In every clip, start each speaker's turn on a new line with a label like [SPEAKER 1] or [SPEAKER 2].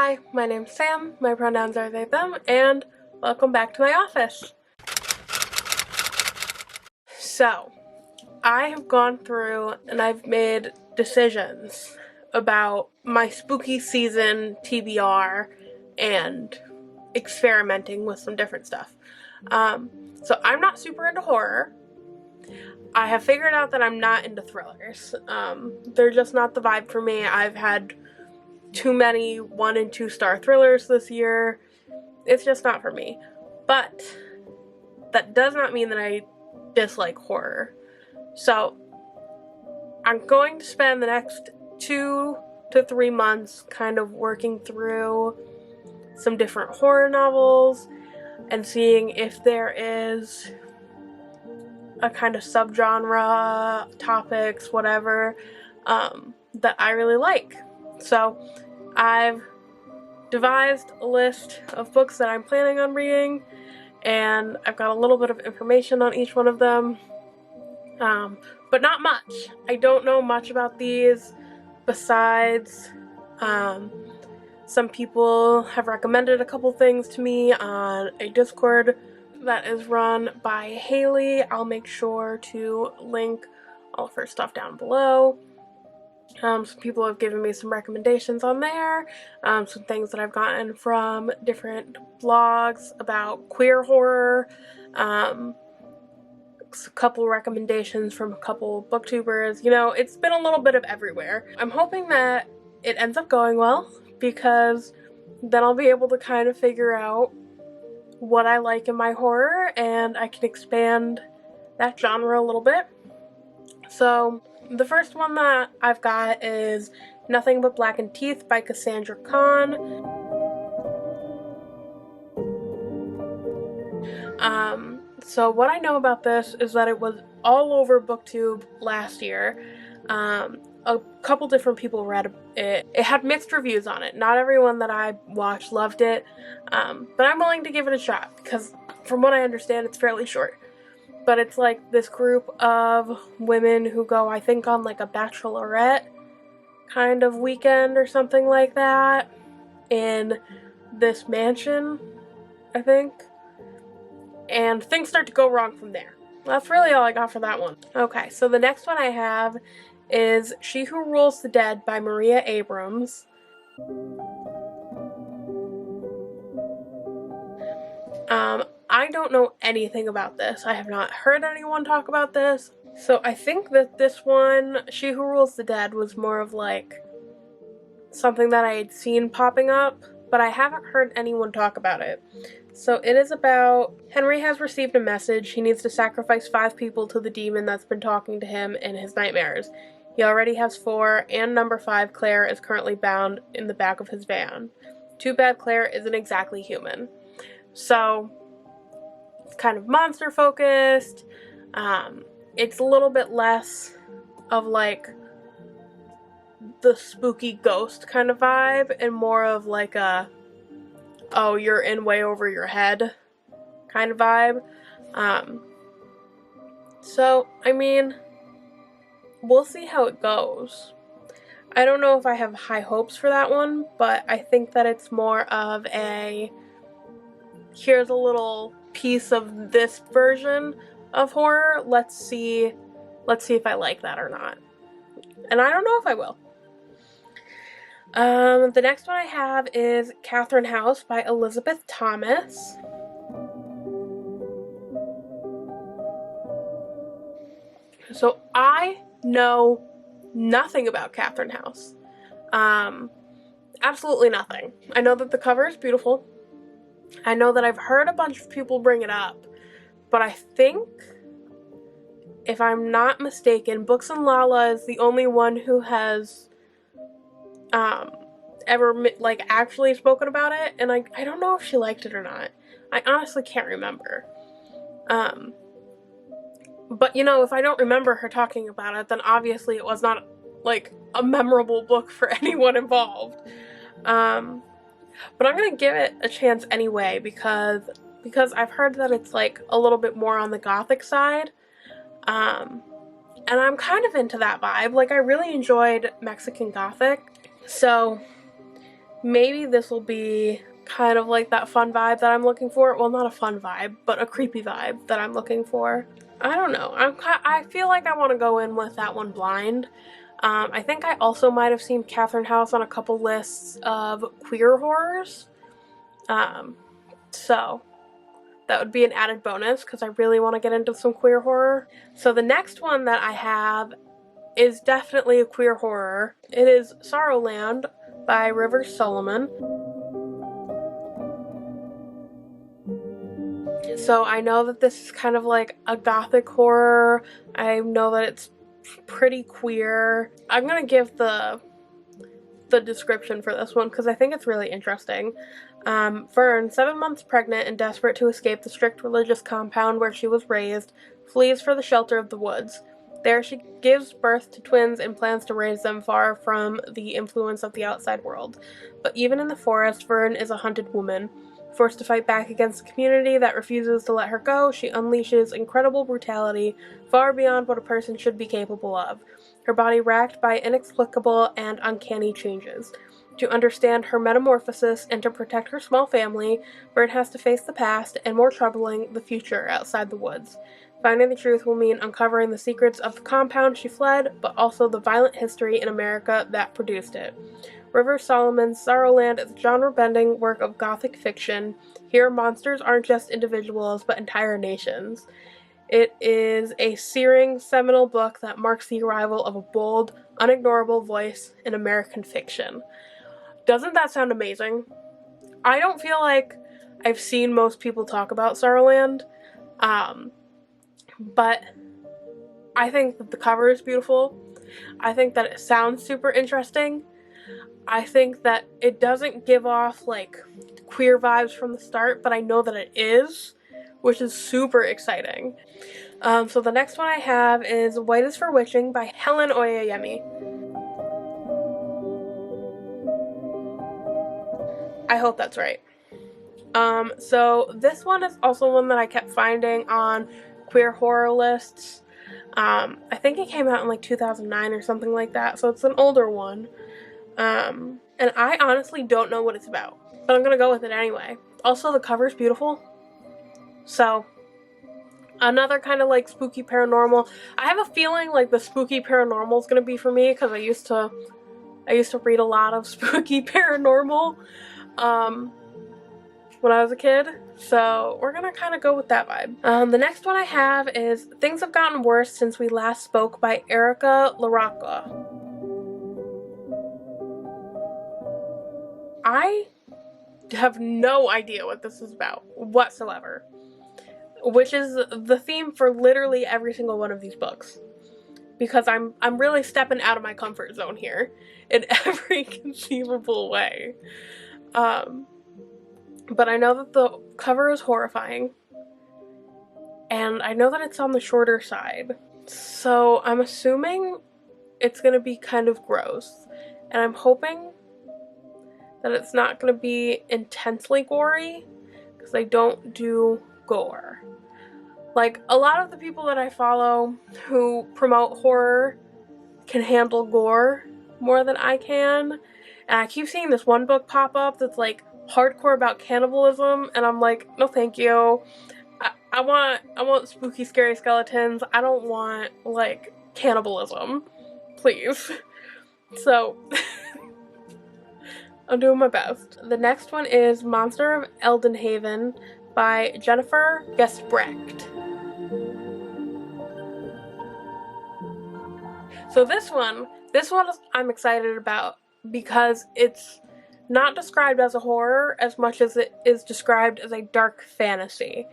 [SPEAKER 1] Hi, my name's Sam, my pronouns are they, them, and welcome back to my office. So, I have gone through and I've made decisions about my spooky season TBR and experimenting with some different stuff. So I'm not super into horror. I have figured out that I'm not into thrillers. They're just not the vibe for me. I've had too many 1 and 2 star thrillers this year. It's just not for me. But that does not mean that I dislike horror. So I'm going to spend the next 2 to 3 months kind of working through some different horror novels and seeing if there is a kind of subgenre, topics, whatever, that I really like. So I've devised a list of books that I'm planning on reading, and I've got a little bit of information on each one of them, but not much. I don't know much about these besides some people have recommended a couple things to me on a Discord that is run by Haley. I'll make sure to link all of her stuff down below. Some people have given me some recommendations on there, some things that I've gotten from different blogs about queer horror, a couple recommendations from a couple booktubers. You know, it's been a little bit of everywhere. I'm hoping that it ends up going well, because then I'll be able to kind of figure out what I like in my horror, and I can expand that genre a little bit. So the first one that I've got is Nothing But Blackened Teeth by Cassandra. So what I know about this is that it was all over BookTube last year. A couple different people read it. It had mixed reviews on it. Not everyone that I watched loved it, but I'm willing to give it a shot because from what I understand, it's fairly short. But it's like this group of women who go, I think, on like a bachelorette kind of weekend or something like that in this mansion, I think. And things start to go wrong from there. That's really all I got for that one. Okay, so the next one I have is She Who Rules the Dead by Maria Abrams. I don't know anything about this. I have not heard anyone talk about this. So I think that this one, She Who Rules the Dead, was more of like something that I had seen popping up, but I haven't heard anyone talk about it. So it is about Henry has received a message. He needs to sacrifice 5 people to the demon that's been talking to him in his nightmares. He already has 4, and number 5, Claire, is currently bound in the back of his van. Too bad Claire isn't exactly human. So it's kind of monster focused. It's a little bit less of like the spooky ghost kind of vibe and more of like a, oh, you're in way over your head kind of vibe. So, I mean, we'll see how it goes. I don't know if I have high hopes for that one, but I think that it's more of a, here's a little piece of this version of horror. Let's see if I like that or not. And I don't know if I will. The next one I have is Catherine House by Elisabeth Thomas. So I know nothing about Catherine House. Absolutely nothing. I know that the cover is beautiful. I know that I've heard a bunch of people bring it up, but I think, if I'm not mistaken, Booksandlala is the only one who has ever like actually spoken about it, and I don't know if she liked it or not. I honestly can't remember. But you know, if I don't remember her talking about it, then obviously it was not like a memorable book for anyone involved. But I'm gonna give it a chance anyway because I've heard that it's like a little bit more on the gothic side. And I'm kind of into that vibe. Like, I really enjoyed Mexican Gothic. So maybe this will be kind of like that fun vibe that I'm looking for. Well, not a fun vibe, but a creepy vibe that I'm looking for. I don't know. I feel like I want to go in with that one blind. I think I also might have seen Catherine House on a couple lists of queer horrors. So that would be an added bonus because I really want to get into some queer horror. So the next one that I have is definitely a queer horror. It is Sorrowland by River Solomon. So I know that this is kind of like a gothic horror. I know that it's pretty queer. I'm gonna give the description for this one because I think it's really interesting. Fern, 7 months pregnant and desperate to escape the strict religious compound where she was raised, flees for the shelter of the woods. There she gives birth to twins and plans to raise them far from the influence of the outside world. But even in the forest, Fern is a hunted woman. Forced to fight back against a community that refuses to let her go, she unleashes incredible brutality far beyond what a person should be capable of, her body racked by inexplicable and uncanny changes. To understand her metamorphosis and to protect her small family, Fern has to face the past and, more troubling, the future outside the woods. Finding the truth will mean uncovering the secrets of the compound she fled, but also the violent history in America that produced it. River Solomon's Sorrowland is a genre-bending work of gothic fiction. Here, monsters aren't just individuals, but entire nations. It is a searing, seminal book that marks the arrival of a bold, unignorable voice in American fiction. Doesn't that sound amazing? I don't feel like I've seen most people talk about Sorrowland, but I think that the cover is beautiful. I think that it sounds super interesting. I think that it doesn't give off like queer vibes from the start, but I know that it is, which is super exciting. So the next one I have is White is for Witching by Helen Oyeyemi. I hope that's right. So this one is also one that I kept finding on queer horror lists. I think it came out in like 2009 or something like that, so it's an older one. And I honestly don't know what it's about, but I'm gonna go with it anyway. Also, the cover's beautiful. So, another kind of like spooky paranormal. I have a feeling like the spooky paranormal is gonna be for me because I used to read a lot of spooky paranormal, when I was a kid. So we're gonna kind of go with that vibe. The next one I have is Things Have Gotten Worse Since We Last Spoke by Erica Larocca. I have no idea what this is about whatsoever, which is the theme for literally every single one of these books, because I'm really stepping out of my comfort zone here in every conceivable way. But I know that the cover is horrifying, and I know that it's on the shorter side, so I'm assuming it's gonna be kind of gross, and I'm hoping that it's not going to be intensely gory, because I don't do gore. Like, a lot of the people that I follow who promote horror can handle gore more than I can, and I keep seeing this one book pop up that's like hardcore about cannibalism, and I'm like, no thank you. I want spooky scary skeletons. I don't want like cannibalism, please. So I'm doing my best. The next one is Monster of Elendhaven by Jennifer Giesbrecht. So this one I'm excited about because it's not described as a horror as much as it is described as a dark fantasy.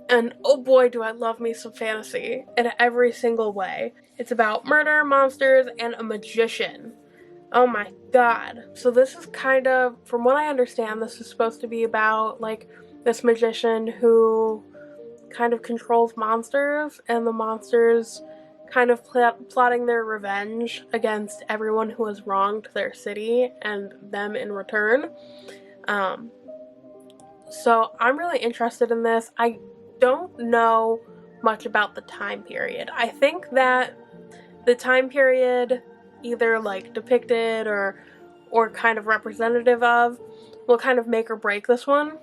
[SPEAKER 1] And oh boy, do I love me some fantasy in every single way. It's about murder, monsters, and a magician. Oh my god. So this is kind of, from what I understand, this is supposed to be about, like, this magician who kind of controls monsters, and the monsters kind of plotting their revenge against everyone who has wronged their city and them in return. So I'm really interested in this. I don't know much about the time period. I think that the time period either like depicted or or kind of representative of will kind of make or break this one.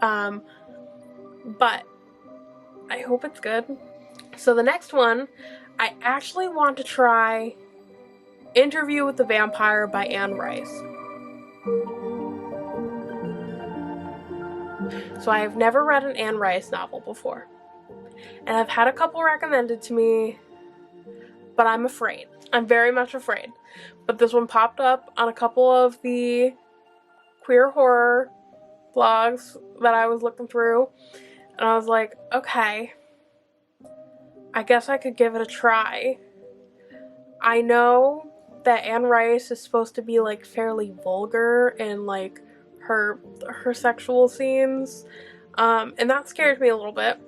[SPEAKER 1] But I hope it's good. So the next one, I actually want to try Interview with the Vampire by Anne Rice. So I have never read an Anne Rice novel before. And I've had a couple recommended to me, but I'm afraid. I'm very much afraid. But this one popped up on a couple of the queer horror blogs that I was looking through. And I was like, okay, I guess I could give it a try. I know that Anne Rice is supposed to be like fairly vulgar in like her sexual scenes. And that scares me a little bit.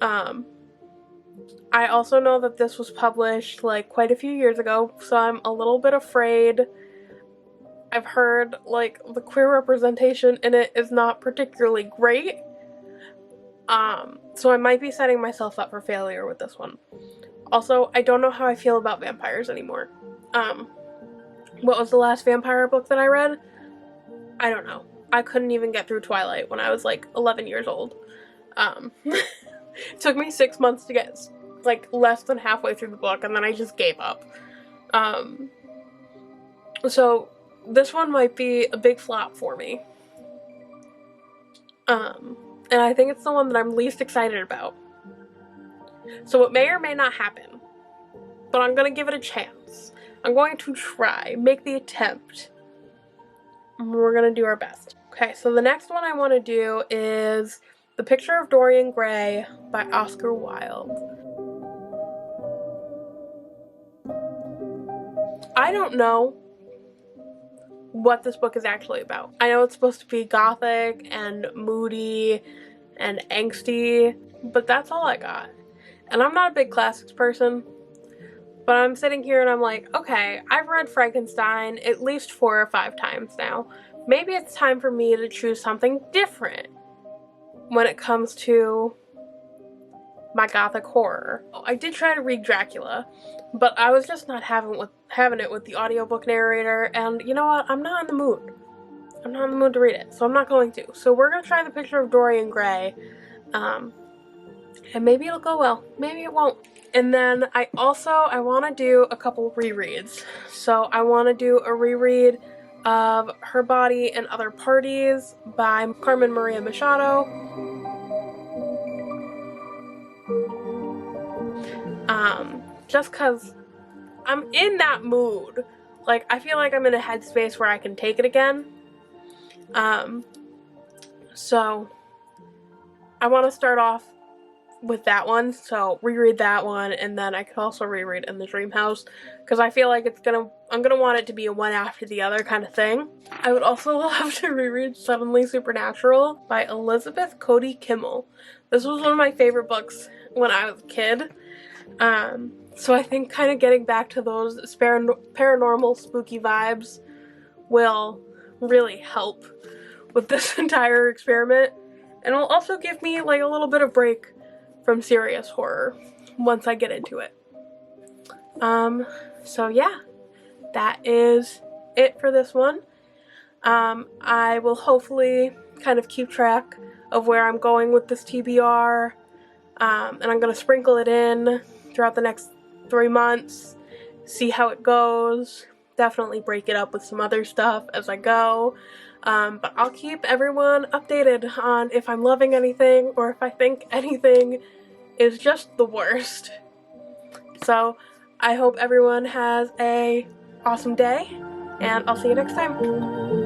[SPEAKER 1] I also know that this was published like quite a few years ago, so I'm a little bit afraid. I've heard like the queer representation in it is not particularly great. So I might be setting myself up for failure with this one. Also, I don't know how I feel about vampires anymore. What was the last vampire book that I read? I don't know. I couldn't even get through Twilight when I was like 11 years old. It took me 6 months to get like less than halfway through the book, and then I just gave up. So this one might be a big flop for me. And I think it's the one that I'm least excited about. So it may or may not happen, but I'm gonna give it a chance. I'm going to try, make the attempt. We're gonna do our best. Okay, so the next one I want to do is The Picture of Dorian Gray by Oscar Wilde. I don't know what this book is actually about. I know it's supposed to be gothic and moody and angsty, but that's all I got. And I'm not a big classics person, but I'm sitting here and I'm like, okay, I've read Frankenstein at least 4 or 5 times now. Maybe it's time for me to choose something different when it comes to my gothic horror. I did try to read Dracula, but I was just not having it with the audiobook narrator, and you know what? I'm not in the mood. I'm not in the mood to read it, so I'm not going to. So we're gonna try The Picture of Dorian Gray, and maybe it'll go well, maybe it won't. And then I want to do a couple rereads. So I want to do a reread of Her Body and Other Parties by Carmen Maria Machado. Just because I'm in that mood. Like, I feel like I'm in a headspace where I can take it again. So I want to start off with that one, so reread that one, and then I could also reread In the Dream House, because I feel like I'm gonna want it to be a one after the other kind of thing. I would also love to reread Suddenly Supernatural by Elisabeth Cody Kimmel. This was one of my favorite books when I was a kid. So I think kind of getting back to those paranormal spooky vibes will really help with this entire experiment, and will also give me like a little bit of break from serious horror once I get into it. So yeah, that is it for this one. I will hopefully kind of keep track of where I'm going with this TBR, and I'm gonna sprinkle it in throughout the next 3 months, see how it goes, definitely break it up with some other stuff as I go. But I'll keep everyone updated on if I'm loving anything or if I think anything is just the worst. So I hope everyone has a awesome day, and I'll see you next time.